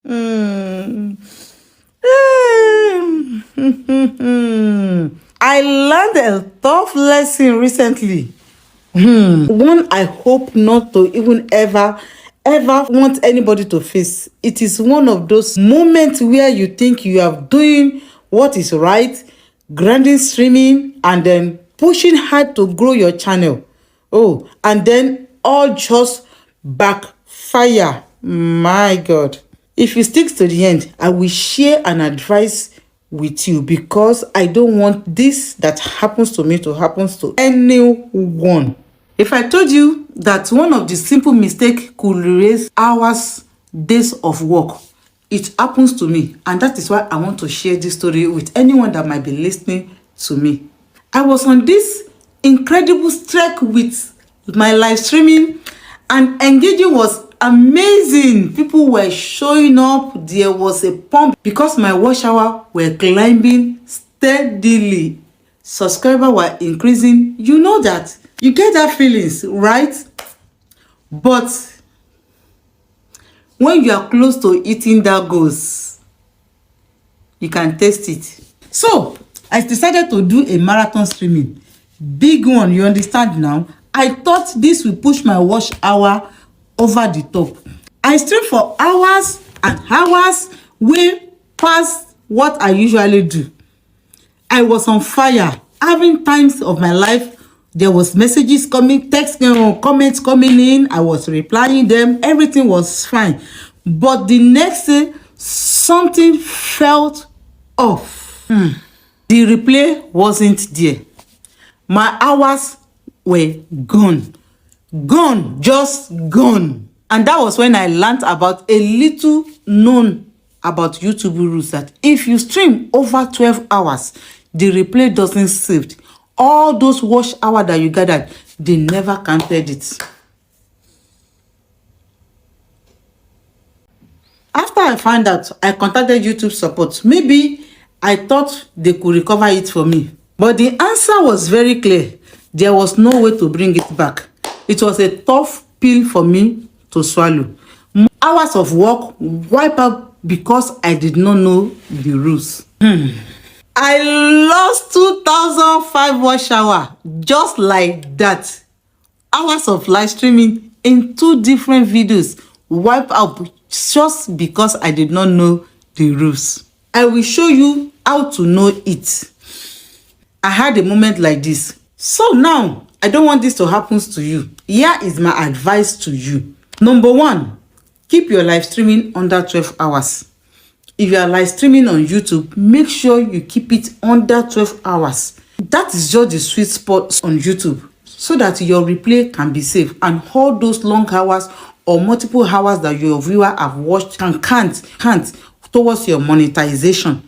Hmm. I learned a tough lesson recently. One I hope not to even ever want anybody to face. It is one of those moments where you think you are doing what is right, grinding, streaming, and then pushing hard to grow your channel. Oh, and then all just backfire. My God. If you stick to the end, I will share an advice with you because I don't want this that happens to me to happen to anyone. If I told you that one of the simple mistakes could erase hours, days of work, it happens to me, and that is why I want to share this story with anyone that might be listening to me. I was on this incredible streak with my live streaming, and engaging was amazing. People were showing up. There was a pump because my watch hour were climbing steadily. Subscribers were increasing. You know that. You get that feelings, right? But when you are close to eating that goals, you can taste it. So I decided to do a marathon streaming. Big one, you understand now? I thought this will push my watch hour over the top. I streamed for hours and hours, way past what I usually do. I was on fire, having times of my life. There was messages coming, text, comments coming in. I was replying them. Everything was fine. But the next day, something felt off. The replay wasn't there. My hours were gone. Gone, just gone. And that was when I learned about a little known about YouTube rules, that if you stream over 12 hours, the replay doesn't save. All those watch hours that you gathered, they never counted it. After I found out, I contacted YouTube support. Maybe I thought they could recover it for me. But the answer was very clear. There was no way to bring it back. It was a tough pill for me to swallow. Hours of work wiped out because I did not know the rules. I lost 2005 watch hour just like that. Hours of live streaming in 2 different videos wiped out just because I did not know the rules. I will show you how to know it. I had a moment like this. So now, I don't want this to happen to you. Here is my advice to you. Number 1, keep your live streaming under 12 hours. If you are live streaming on YouTube, make sure you keep it under 12 hours. That is just the sweet spot on YouTube, so that your replay can be saved and all those long hours or multiple hours that your viewer have watched can count towards your monetization.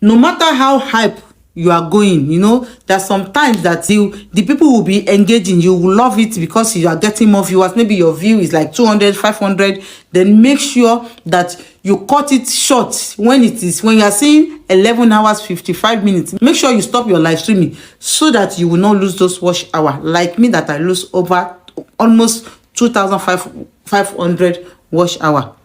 No matter how hype you are going, you know, there's sometimes that the people will be engaging. You will love it because you are getting more viewers. Maybe your view is like 200, 500. Then make sure that you cut it short when you are seeing 11 hours 55 minutes. Make sure you stop your live streaming so that you will not lose those watch hours. Like me, that I lose over almost 2,500 watch hour.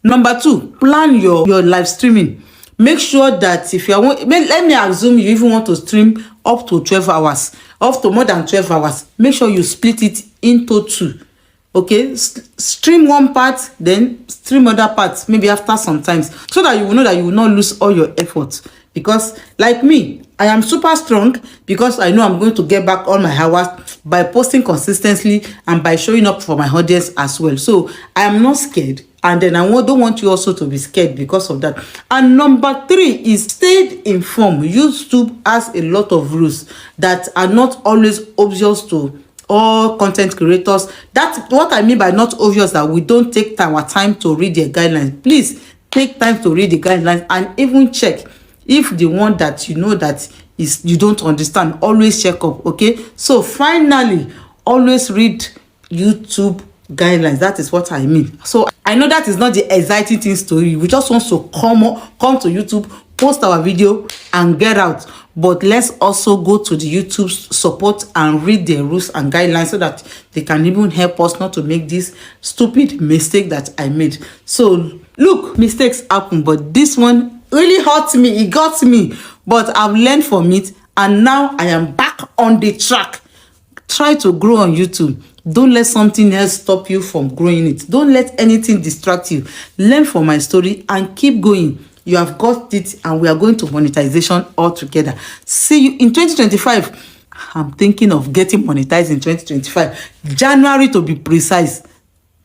Number 2, plan your live streaming. Make sure that if you are, let me assume you even want to stream up to 12 hours, up to more than 12 hours. Make sure you split it into 2. Okay, stream one part, then stream other parts, maybe after some times, so that you will know that you will not lose all your efforts. Because like me, I am super strong because I know I'm going to get back all my hours by posting consistently and by showing up for my audience as well. So I am not scared. And then I don't want you also to be scared because of that. And number 3 is stay informed. YouTube has a lot of rules that are not always obvious to all content creators. That's what I mean by not obvious, that we don't take our time to read their guidelines. Please take time to read the guidelines and even check if the one that you know that is you don't understand. Always check up. Okay, so finally, always read YouTube guidelines. That is what I mean. So I know that is not the exciting things to you. We just want to come to YouTube, post our video and get out. But let's also go to the YouTube support and read their rules and guidelines so that they can even help us not to make this stupid mistake that I made. So Look, mistakes happen, but this one really hurt me. It got me, but I've learned from it, and now I am back on the track. Try to grow on YouTube. Don't let something else stop you from growing it. Don't let anything distract you. Learn from my story and keep going. You have got it, and we are going to monetization all together. See you in 2025. I'm thinking of getting monetized in 2025, January to be precise.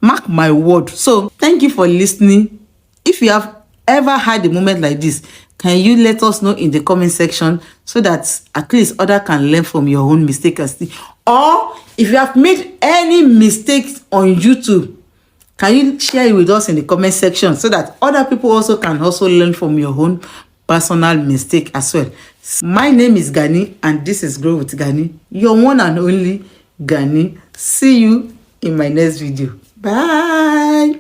Mark my word. So thank you for listening. If you have ever had a moment like this, can you let us know in the comment section, so that at least others can learn from your own mistake and see? Or if you have made any mistakes on YouTube, can you share it with us in the comment section, so that other people also can learn from your own personal mistake as well. My name is Gani, and this is Grow with Gani, your one and only Gani. See you in my next video. Bye.